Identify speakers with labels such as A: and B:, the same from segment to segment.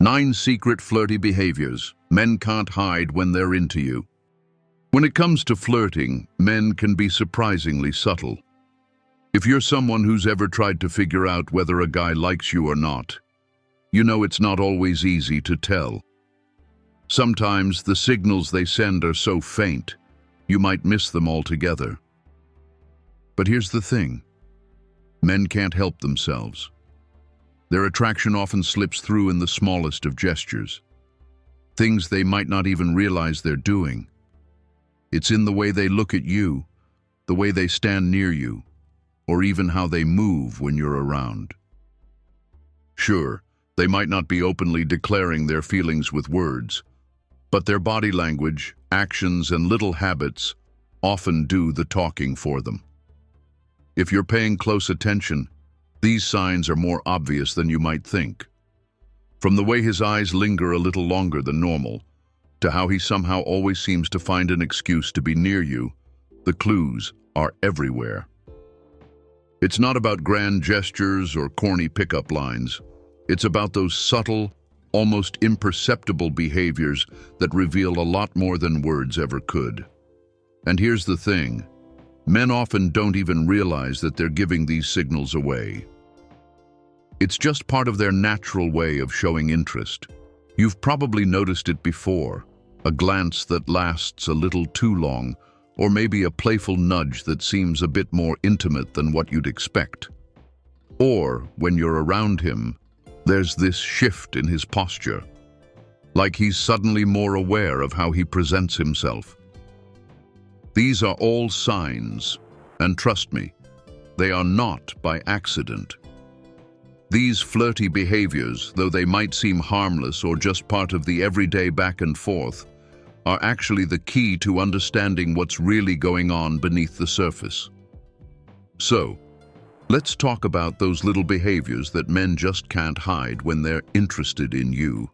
A: 9 secret flirty behaviors men can't hide when they're into you. When it comes to flirting, men can be surprisingly subtle. If you're someone who's ever tried to figure out whether a guy likes you or not, you know it's not always easy to tell. Sometimes the signals they send are so faint, you might miss them altogether. But here's the thing. Men can't help themselves. Their attraction often slips through in the smallest of gestures. Things they might not even realize they're doing. It's in the way they look at you, the way they stand near you, or even how they move when you're around. Sure, they might not be openly declaring their feelings with words, but their body language, actions, and little habits often do the talking for them. If you're paying close attention, these signs are more obvious than you might think. From the way his eyes linger a little longer than normal, to how he somehow always seems to find an excuse to be near you, the clues are everywhere. It's not about grand gestures or corny pickup lines. It's about those subtle, almost imperceptible behaviors that reveal a lot more than words ever could. And here's the thing. Men often don't even realize that they're giving these signals away. It's just part of their natural way of showing interest. You've probably noticed it before, a glance that lasts a little too long, or maybe a playful nudge that seems a bit more intimate than what you'd expect. Or, when you're around him, there's this shift in his posture, like he's suddenly more aware of how he presents himself. These are all signs, and trust me, they are not by accident. These flirty behaviors, though they might seem harmless or just part of the everyday back and forth, are actually the key to understanding what's really going on beneath the surface. So, let's talk about those little behaviors that men just can't hide when they're interested in you.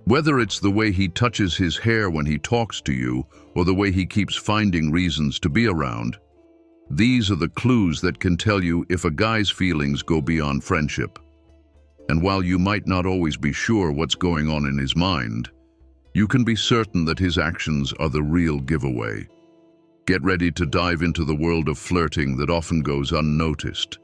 A: Whether it's the way he touches his hair when he talks to you, or the way he keeps finding reasons to be around, these are the clues that can tell you if a guy's feelings go beyond friendship. And while you might not always be sure what's going on in his mind, you can be certain that his actions are the real giveaway. Get ready to dive into the world of flirting that often goes unnoticed.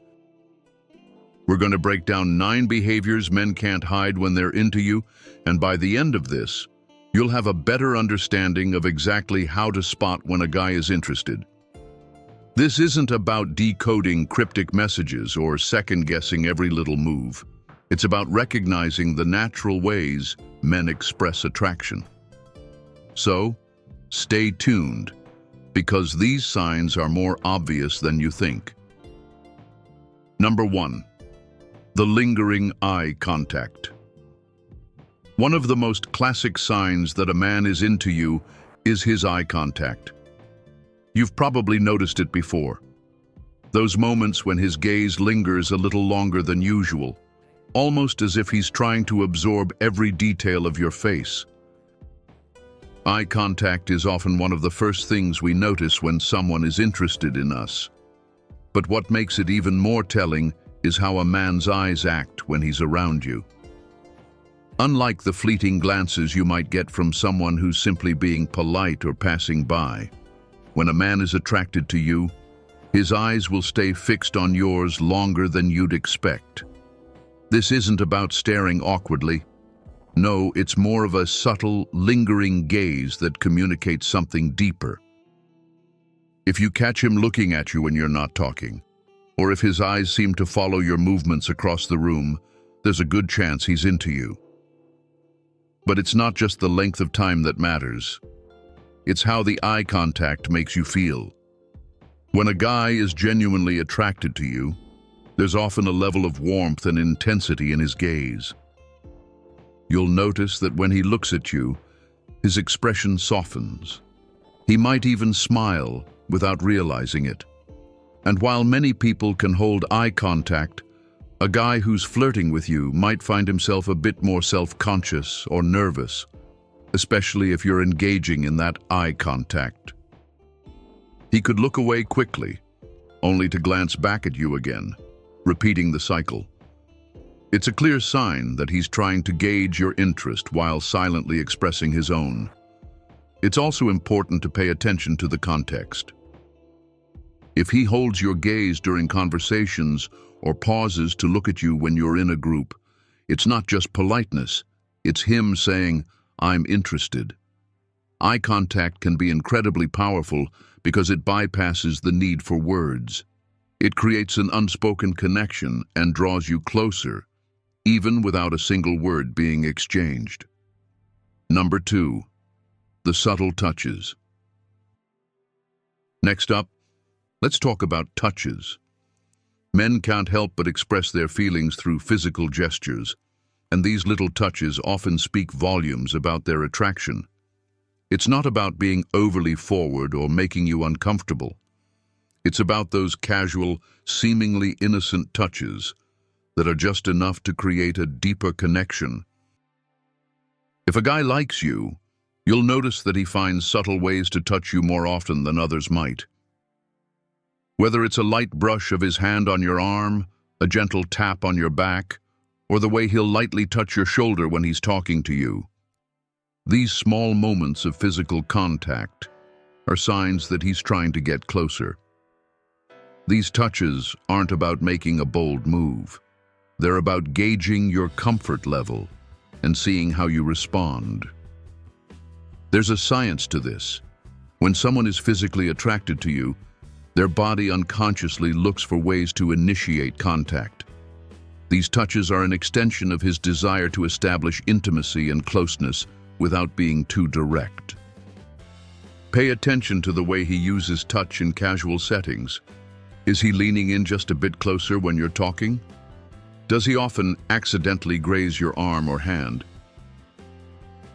A: We're going to break down 9 behaviors men can't hide when they're into you, and by the end of this, you'll have a better understanding of exactly how to spot when a guy is interested. This isn't about decoding cryptic messages or second-guessing every little move. It's about recognizing the natural ways men express attraction. So, stay tuned, because these signs are more obvious than you think. Number 1. The lingering eye contact. One of the most classic signs that a man is into you is his eye contact. You've probably noticed it before. Those moments when his gaze lingers a little longer than usual, almost as if he's trying to absorb every detail of your face. Eye contact is often one of the first things we notice when someone is interested in us. But what makes it even more telling is how a man's eyes act when he's around you. Unlike the fleeting glances you might get from someone who's simply being polite or passing by, when a man is attracted to you, his eyes will stay fixed on yours longer than you'd expect. This isn't about staring awkwardly. No, it's more of a subtle, lingering gaze that communicates something deeper. If you catch him looking at you when you're not talking, or if his eyes seem to follow your movements across the room, there's a good chance he's into you. But it's not just the length of time that matters. It's how the eye contact makes you feel. When a guy is genuinely attracted to you, there's often a level of warmth and intensity in his gaze. You'll notice that when he looks at you, his expression softens. He might even smile without realizing it. And while many people can hold eye contact, a guy who's flirting with you might find himself a bit more self-conscious or nervous, especially if you're engaging in that eye contact. He could look away quickly, only to glance back at you again, repeating the cycle. It's a clear sign that he's trying to gauge your interest while silently expressing his own. It's also important to pay attention to the context. If he holds your gaze during conversations or pauses to look at you when you're in a group, it's not just politeness, it's him saying, "I'm interested." Eye contact can be incredibly powerful because it bypasses the need for words. It creates an unspoken connection and draws you closer, even without a single word being exchanged. Number 2, the subtle touches. Next up, let's talk about touches. Men can't help but express their feelings through physical gestures, and these little touches often speak volumes about their attraction. It's not about being overly forward or making you uncomfortable. It's about those casual, seemingly innocent touches that are just enough to create a deeper connection. If a guy likes you, you'll notice that he finds subtle ways to touch you more often than others might. Whether it's a light brush of his hand on your arm, a gentle tap on your back, or the way he'll lightly touch your shoulder when he's talking to you. These small moments of physical contact are signs that he's trying to get closer. These touches aren't about making a bold move. They're about gauging your comfort level and seeing how you respond. There's a science to this. When someone is physically attracted to you, their body unconsciously looks for ways to initiate contact. These touches are an extension of his desire to establish intimacy and closeness without being too direct. Pay attention to the way he uses touch in casual settings. Is he leaning in just a bit closer when you're talking? Does he often accidentally graze your arm or hand?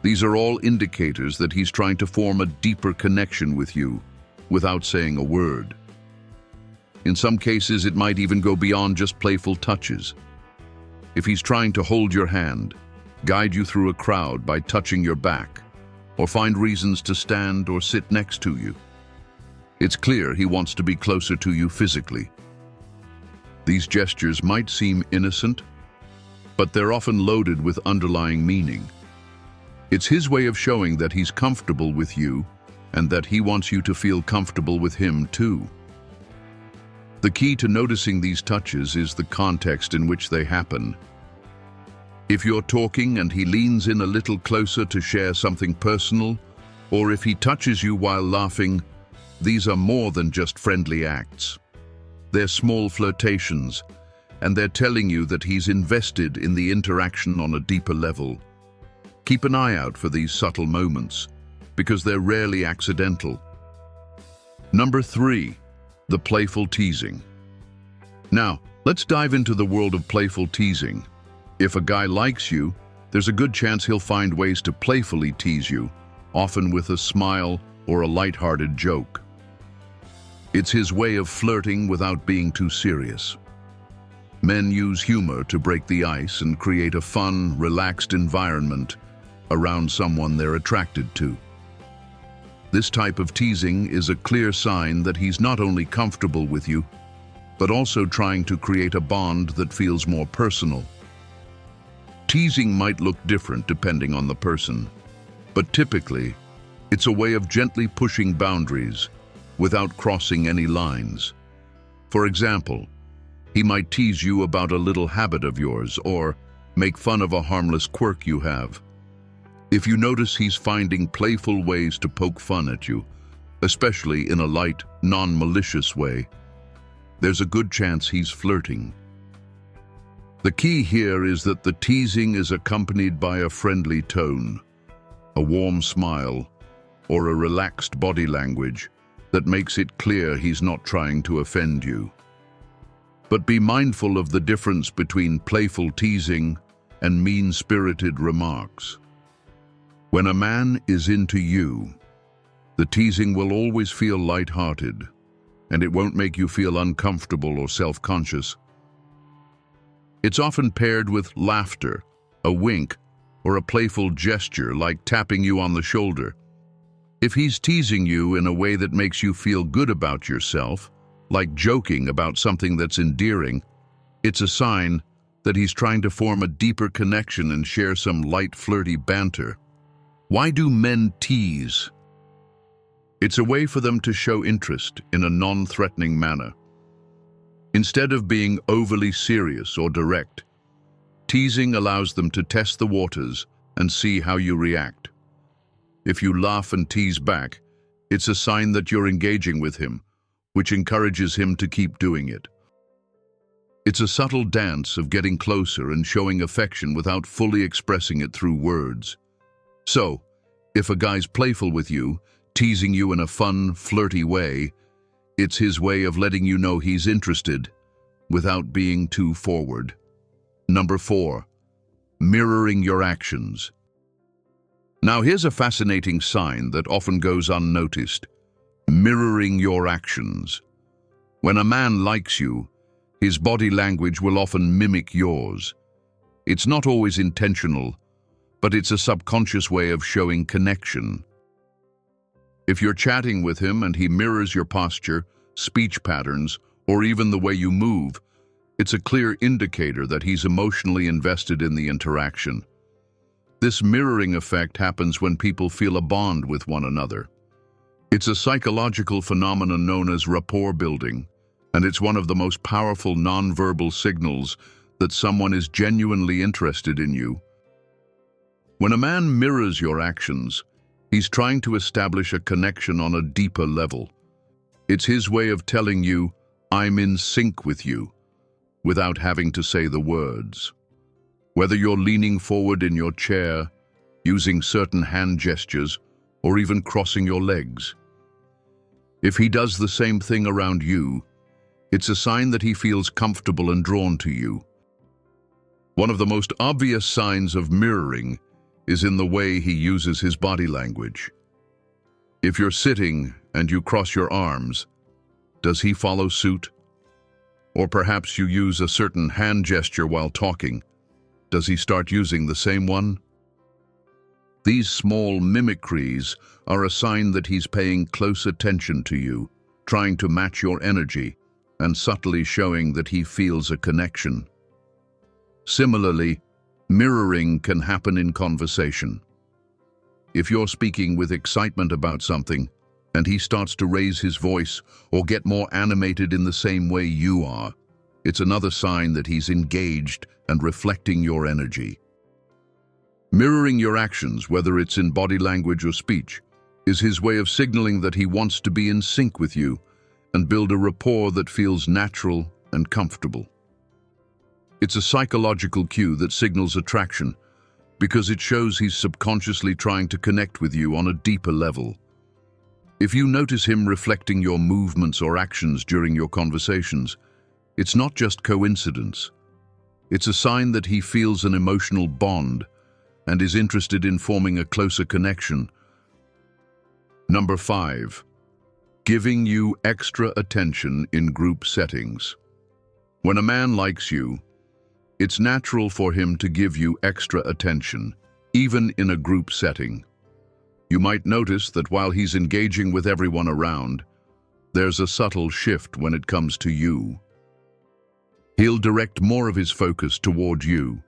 A: These are all indicators that he's trying to form a deeper connection with you without saying a word. In some cases, it might even go beyond just playful touches. If he's trying to hold your hand, guide you through a crowd by touching your back, or find reasons to stand or sit next to you, it's clear he wants to be closer to you physically. These gestures might seem innocent, but they're often loaded with underlying meaning. It's his way of showing that he's comfortable with you and that he wants you to feel comfortable with him too. The key to noticing these touches is the context in which they happen. If you're talking and he leans in a little closer to share something personal, or if he touches you while laughing, these are more than just friendly acts. They're small flirtations, and they're telling you that he's invested in the interaction on a deeper level. Keep an eye out for these subtle moments, because they're rarely accidental. Number 3, the playful teasing. Now, let's dive into the world of playful teasing. If a guy likes you, there's a good chance he'll find ways to playfully tease you, often with a smile or a lighthearted joke. It's his way of flirting without being too serious. Men use humor to break the ice and create a fun, relaxed environment around someone they're attracted to. This type of teasing is a clear sign that he's not only comfortable with you, but also trying to create a bond that feels more personal. Teasing might look different depending on the person, but typically, it's a way of gently pushing boundaries without crossing any lines. For example, he might tease you about a little habit of yours or make fun of a harmless quirk you have. If you notice he's finding playful ways to poke fun at you, especially in a light, non-malicious way, there's a good chance he's flirting. The key here is that the teasing is accompanied by a friendly tone, a warm smile, or a relaxed body language that makes it clear he's not trying to offend you. But be mindful of the difference between playful teasing and mean-spirited remarks. When a man is into you, the teasing will always feel light-hearted, and it won't make you feel uncomfortable or self-conscious. It's often paired with laughter, a wink, or a playful gesture like tapping you on the shoulder. If he's teasing you in a way that makes you feel good about yourself, like joking about something that's endearing, it's a sign that he's trying to form a deeper connection and share some light, flirty banter. Why do men tease? It's a way for them to show interest in a non-threatening manner. Instead of being overly serious or direct, teasing allows them to test the waters and see how you react. If you laugh and tease back, it's a sign that you're engaging with him, which encourages him to keep doing it. It's a subtle dance of getting closer and showing affection without fully expressing it through words. So, if a guy's playful with you, teasing you in a fun, flirty way, it's his way of letting you know he's interested without being too forward. Number 4, mirroring your actions. Now here's a fascinating sign that often goes unnoticed. Mirroring your actions. When a man likes you, his body language will often mimic yours. It's not always intentional, but it's a subconscious way of showing connection. If you're chatting with him and he mirrors your posture, speech patterns, or even the way you move, it's a clear indicator that he's emotionally invested in the interaction. This mirroring effect happens when people feel a bond with one another. It's a psychological phenomenon known as rapport building, and it's one of the most powerful nonverbal signals that someone is genuinely interested in you. When a man mirrors your actions, he's trying to establish a connection on a deeper level. It's his way of telling you, "I'm in sync with you," without having to say the words. Whether you're leaning forward in your chair, using certain hand gestures, or even crossing your legs. If he does the same thing around you, it's a sign that he feels comfortable and drawn to you. One of the most obvious signs of mirroring is in the way he uses his body language. If you're sitting and you cross your arms, does he follow suit? Or perhaps you use a certain hand gesture while talking. Does he start using the same one? These small mimicries are a sign that he's paying close attention to you, trying to match your energy, and subtly showing that he feels a connection. Similarly, mirroring can happen in conversation. If you're speaking with excitement about something, and he starts to raise his voice or get more animated in the same way you are, it's another sign that he's engaged and reflecting your energy. Mirroring your actions, whether it's in body language or speech, is his way of signaling that he wants to be in sync with you and build a rapport that feels natural and comfortable. It's a psychological cue that signals attraction because it shows he's subconsciously trying to connect with you on a deeper level. If you notice him reflecting your movements or actions during your conversations, it's not just coincidence. It's a sign that he feels an emotional bond and is interested in forming a closer connection. Number 5, giving you extra attention in group settings. When a man likes you, it's natural for him to give you extra attention, even in a group setting. You might notice that while he's engaging with everyone around, there's a subtle shift when it comes to you. He'll direct more of his focus toward you,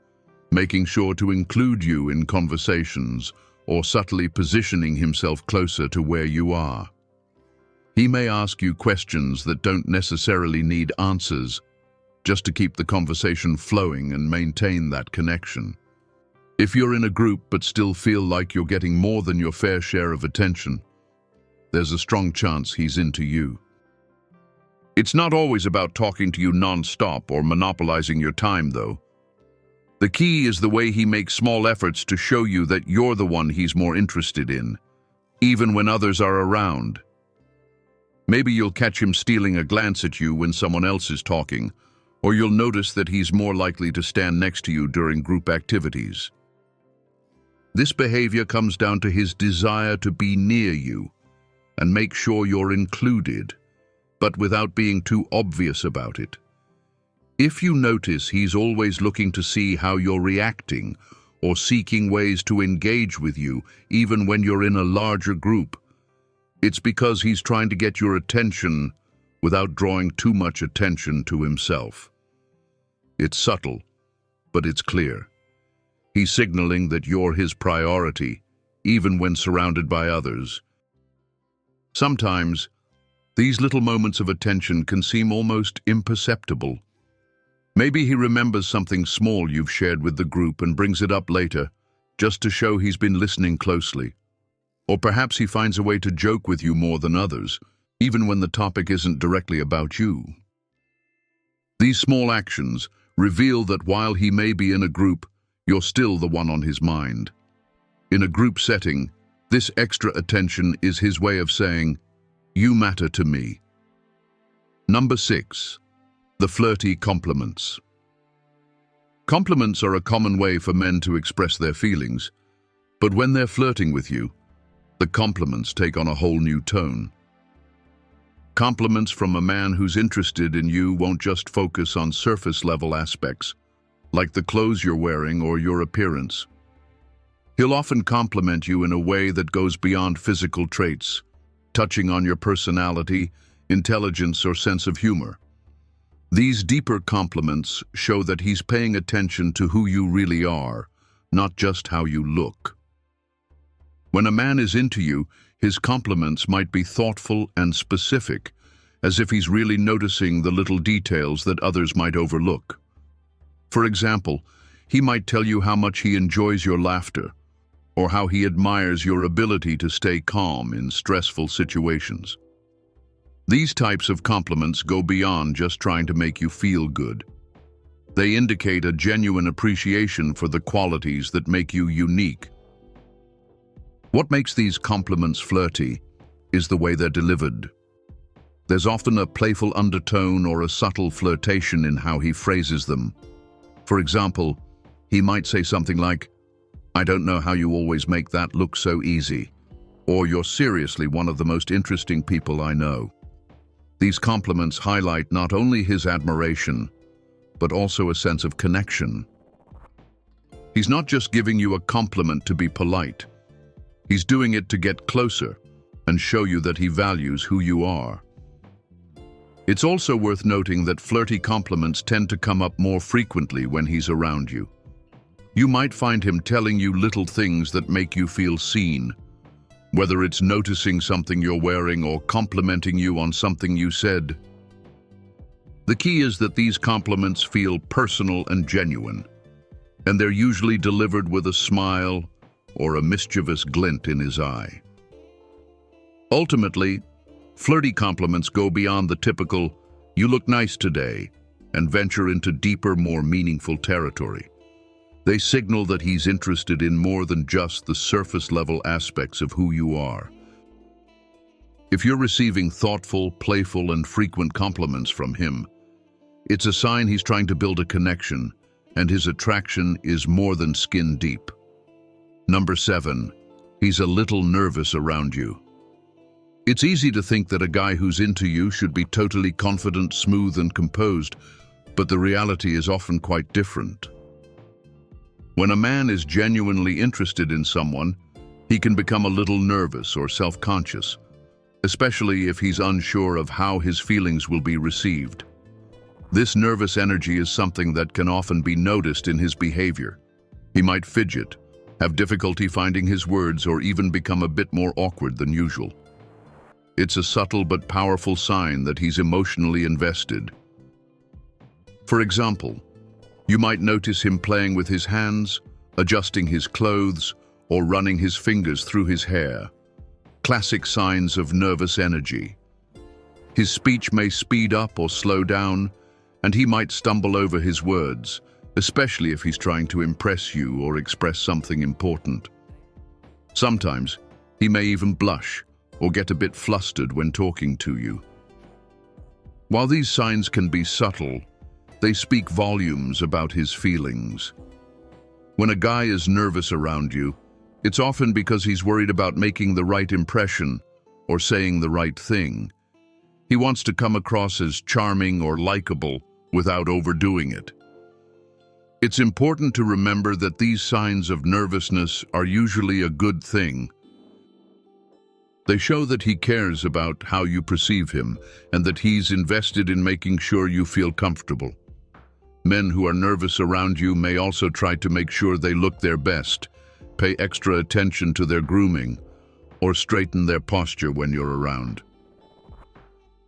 A: making sure to include you in conversations or subtly positioning himself closer to where you are. He may ask you questions that don't necessarily need answers, just to keep the conversation flowing and maintain that connection. If you're in a group but still feel like you're getting more than your fair share of attention, there's a strong chance he's into you. It's not always about talking to you non-stop or monopolizing your time, though. The key is the way he makes small efforts to show you that you're the one he's more interested in, even when others are around. Maybe you'll catch him stealing a glance at you when someone else is talking, or you'll notice that he's more likely to stand next to you during group activities. This behavior comes down to his desire to be near you and make sure you're included, but without being too obvious about it. If you notice he's always looking to see how you're reacting or seeking ways to engage with you, even when you're in a larger group, it's because he's trying to get your attention without drawing too much attention to himself. It's subtle, but it's clear. He's signaling that you're his priority, even when surrounded by others. Sometimes, these little moments of attention can seem almost imperceptible. Maybe he remembers something small you've shared with the group and brings it up later, just to show he's been listening closely. Or perhaps he finds a way to joke with you more than others, even when the topic isn't directly about you. These small actions reveal that while he may be in a group, you're still the one on his mind. In a group setting, this extra attention is his way of saying, "You matter to me." Number 6. The flirty compliments. Compliments are a common way for men to express their feelings, but when they're flirting with you, the compliments take on a whole new tone. Compliments from a man who's interested in you won't just focus on surface-level aspects, like the clothes you're wearing or your appearance. He'll often compliment you in a way that goes beyond physical traits, touching on your personality, intelligence, or sense of humor. These deeper compliments show that he's paying attention to who you really are, not just how you look. When a man is into you, his compliments might be thoughtful and specific, as if he's really noticing the little details that others might overlook. For example, he might tell you how much he enjoys your laughter, or how he admires your ability to stay calm in stressful situations. These types of compliments go beyond just trying to make you feel good. They indicate a genuine appreciation for the qualities that make you unique. What makes these compliments flirty is the way they're delivered. There's often a playful undertone or a subtle flirtation in how he phrases them. For example, he might say something like, "I don't know how you always make that look so easy," or "You're seriously one of the most interesting people I know." These compliments highlight not only his admiration, but also a sense of connection. He's not just giving you a compliment to be polite. He's doing it to get closer and show you that he values who you are. It's also worth noting that flirty compliments tend to come up more frequently when he's around you. You might find him telling you little things that make you feel seen, whether it's noticing something you're wearing or complimenting you on something you said. The key is that these compliments feel personal and genuine, and they're usually delivered with a smile or a mischievous glint in his eye. Ultimately, flirty compliments go beyond the typical, "You look nice today," and venture into deeper, more meaningful territory. They signal that he's interested in more than just the surface-level aspects of who you are. If you're receiving thoughtful, playful, and frequent compliments from him, it's a sign he's trying to build a connection, and his attraction is more than skin deep. Number 7, he's a little nervous around you. It's easy to think that a guy who's into you should be totally confident, smooth, and composed, but the reality is often quite different. When a man is genuinely interested in someone, he can become a little nervous or self-conscious, especially if he's unsure of how his feelings will be received. This nervous energy is something that can often be noticed in his behavior. He might fidget, have difficulty finding his words, or even become a bit more awkward than usual. It's a subtle but powerful sign that he's emotionally invested. For example, you might notice him playing with his hands, adjusting his clothes, or running his fingers through his hair. Classic signs of nervous energy. His speech may speed up or slow down, and he might stumble over his words, especially if he's trying to impress you or express something important. Sometimes, he may even blush or get a bit flustered when talking to you. While these signs can be subtle, they speak volumes about his feelings. When a guy is nervous around you, it's often because he's worried about making the right impression or saying the right thing. He wants to come across as charming or likable without overdoing it. It's important to remember that these signs of nervousness are usually a good thing. They show that he cares about how you perceive him and that he's invested in making sure you feel comfortable. Men who are nervous around you may also try to make sure they look their best, pay extra attention to their grooming, or straighten their posture when you're around.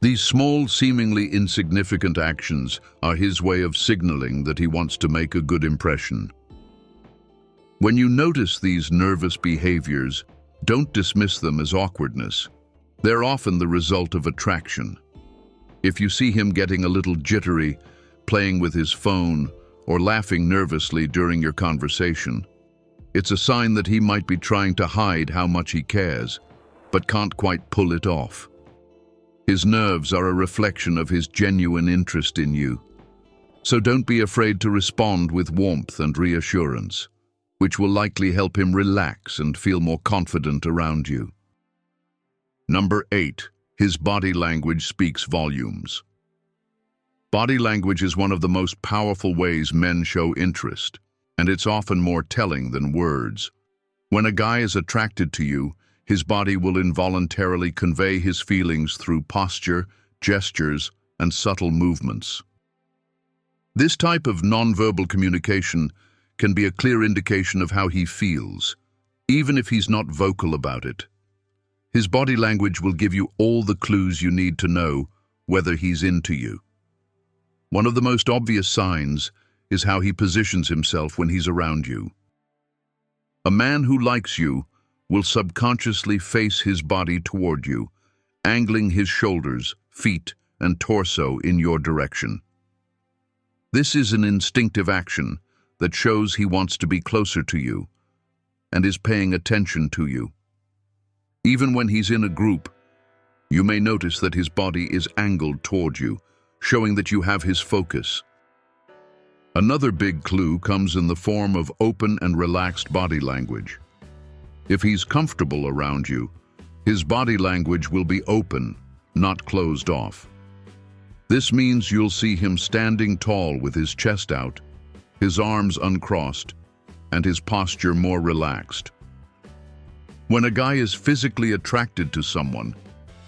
A: These small, seemingly insignificant actions are his way of signaling that he wants to make a good impression. When you notice these nervous behaviors, don't dismiss them as awkwardness. They're often the result of attraction. If you see him getting a little jittery, playing with his phone, or laughing nervously during your conversation, it's a sign that he might be trying to hide how much he cares, but can't quite pull it off. His nerves are a reflection of his genuine interest in you. So don't be afraid to respond with warmth and reassurance, which will likely help him relax and feel more confident around you. Number 8. His body language speaks volumes. Body language is one of the most powerful ways men show interest, and it's often more telling than words. When a guy is attracted to you, his body will involuntarily convey his feelings through posture, gestures, and subtle movements. This type of nonverbal communication can be a clear indication of how he feels, even if he's not vocal about it. His body language will give you all the clues you need to know whether he's into you. One of the most obvious signs is how he positions himself when he's around you. A man who likes you will subconsciously face his body toward you, angling his shoulders, feet, and torso in your direction. This is an instinctive action that shows he wants to be closer to you and is paying attention to you. Even when he's in a group, you may notice that his body is angled toward you, showing that you have his focus. Another big clue comes in the form of open and relaxed body language. If he's comfortable around you, his body language will be open, not closed off. This means you'll see him standing tall with his chest out, his arms uncrossed, and his posture more relaxed. When a guy is physically attracted to someone,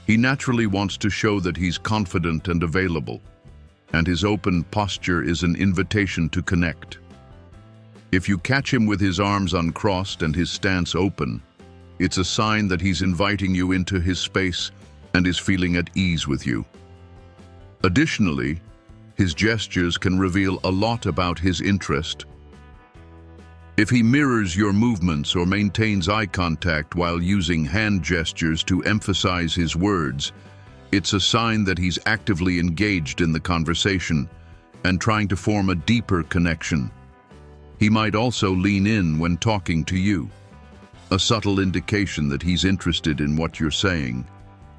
A: he naturally wants to show that he's confident and available, and his open posture is an invitation to connect. If you catch him with his arms uncrossed and his stance open, it's a sign that he's inviting you into his space and is feeling at ease with you. Additionally, his gestures can reveal a lot about his interest. If he mirrors your movements or maintains eye contact while using hand gestures to emphasize his words, it's a sign that he's actively engaged in the conversation and trying to form a deeper connection. He might also lean in when talking to you, a subtle indication that he's interested in what you're saying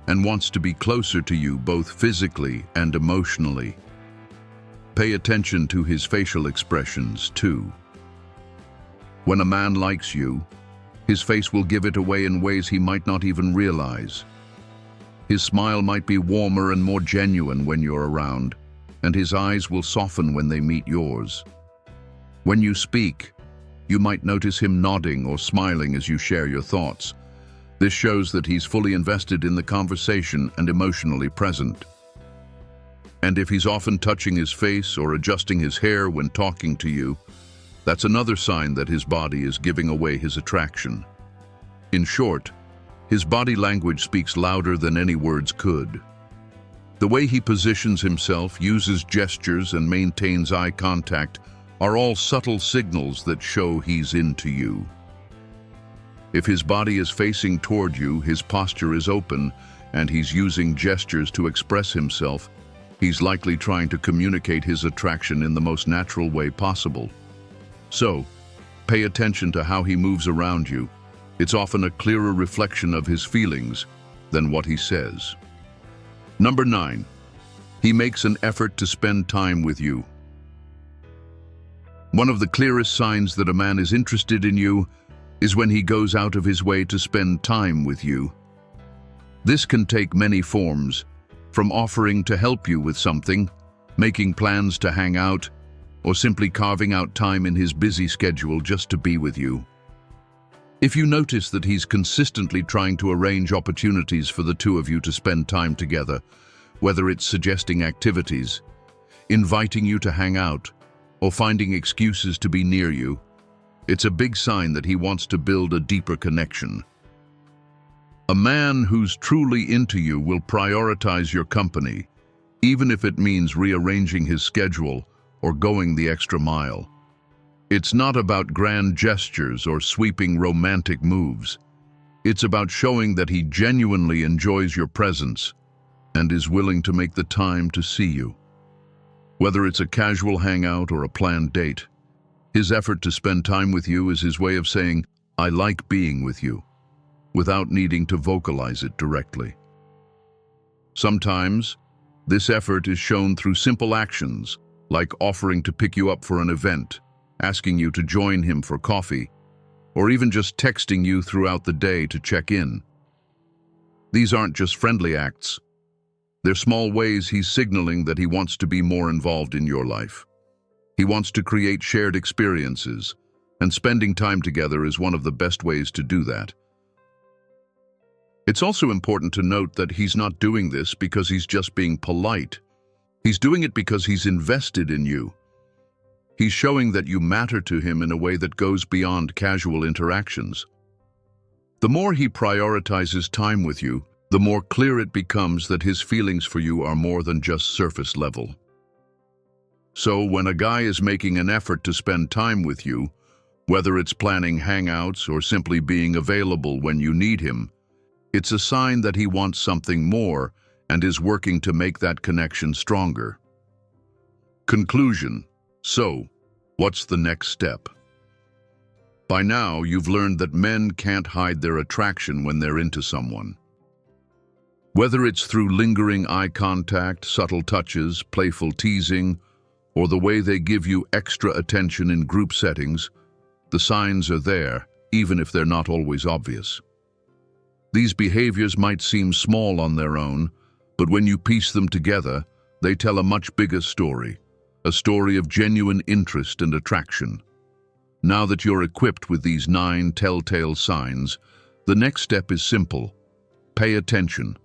A: and wants to be closer to you both physically and emotionally. Pay attention to his facial expressions, too. When a man likes you, his face will give it away in ways he might not even realize. His smile might be warmer and more genuine when you're around, and his eyes will soften when they meet yours. When you speak, you might notice him nodding or smiling as you share your thoughts. This shows that he's fully invested in the conversation and emotionally present. And if he's often touching his face or adjusting his hair when talking to you, that's another sign that his body is giving away his attraction. In short, his body language speaks louder than any words could. The way he positions himself, uses gestures, and maintains eye contact are all subtle signals that show he's into you. If his body is facing toward you, his posture is open, and he's using gestures to express himself, he's likely trying to communicate his attraction in the most natural way possible. So, pay attention to how he moves around you. It's often a clearer reflection of his feelings than what he says. Number 9. He makes an effort to spend time with you. One of the clearest signs that a man is interested in you is when he goes out of his way to spend time with you. This can take many forms, from offering to help you with something, making plans to hang out, or simply carving out time in his busy schedule just to be with you. If you notice that he's consistently trying to arrange opportunities for the two of you to spend time together, whether it's suggesting activities, inviting you to hang out, or finding excuses to be near you, it's a big sign that he wants to build a deeper connection. A man who's truly into you will prioritize your company, even if it means rearranging his schedule or going the extra mile. It's not about grand gestures or sweeping romantic moves. It's about showing that he genuinely enjoys your presence and is willing to make the time to see you. Whether it's a casual hangout or a planned date, his effort to spend time with you is his way of saying, "I like being with you," without needing to vocalize it directly. Sometimes, this effort is shown through simple actions, like offering to pick you up for an event, asking you to join him for coffee, or even just texting you throughout the day to check in. These aren't just friendly acts. They're small ways he's signaling that he wants to be more involved in your life. He wants to create shared experiences, and spending time together is one of the best ways to do that. It's also important to note that he's not doing this because he's just being polite. He's doing it because he's invested in you. He's showing that you matter to him in a way that goes beyond casual interactions. The more he prioritizes time with you, the more clear it becomes that his feelings for you are more than just surface level. So when a guy is making an effort to spend time with you, whether it's planning hangouts or simply being available when you need him, it's a sign that he wants something more and is working to make that connection stronger. Conclusion. So, what's the next step? By now, you've learned that men can't hide their attraction when they're into someone. Whether it's through lingering eye contact, subtle touches, playful teasing, or the way they give you extra attention in group settings, the signs are there, even if they're not always obvious. These behaviors might seem small on their own, but when you piece them together, they tell a much bigger story, a story of genuine interest and attraction. Now that you're equipped with these 9 telltale signs, the next step is simple. Pay attention.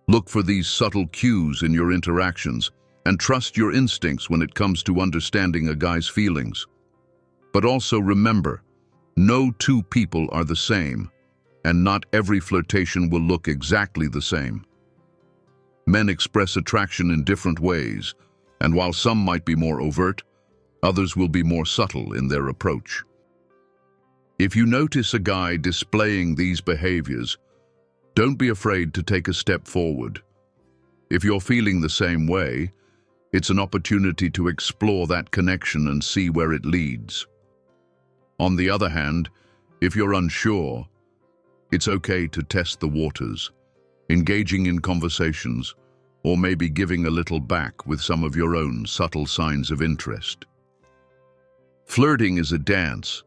A: Look for these subtle cues in your interactions and trust your instincts when it comes to understanding a guy's feelings. But also remember, no two people are the same, and not every flirtation will look exactly the same. Men express attraction in different ways, and while some might be more overt, others will be more subtle in their approach. If you notice a guy displaying these behaviors, don't be afraid to take a step forward. If you're feeling the same way, it's an opportunity to explore that connection and see where it leads. On the other hand, if you're unsure, it's okay to test the waters, engaging in conversations, or maybe giving a little back with some of your own subtle signs of interest. Flirting is a dance.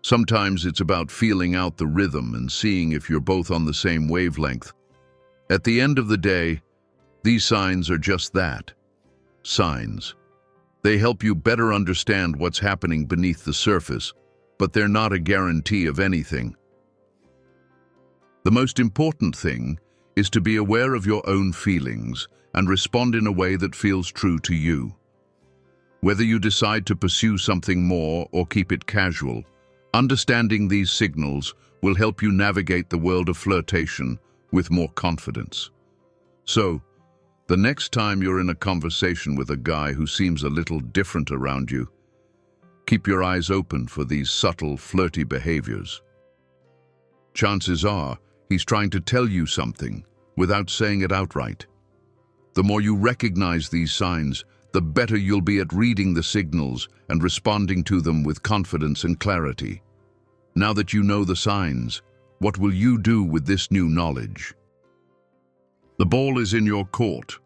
A: Sometimes it's about feeling out the rhythm and seeing if you're both on the same wavelength. At the end of the day, these signs are just that, signs. They help you better understand what's happening beneath the surface, but they're not a guarantee of anything. The most important thing is to be aware of your own feelings and respond in a way that feels true to you. Whether you decide to pursue something more or keep it casual, understanding these signals will help you navigate the world of flirtation with more confidence. So, the next time you're in a conversation with a guy who seems a little different around you, keep your eyes open for these subtle, flirty behaviors. Chances are, he's trying to tell you something without saying it outright. The more you recognize these signs, the better you'll be at reading the signals and responding to them with confidence and clarity. Now that you know the signs, what will you do with this new knowledge? The ball is in your court.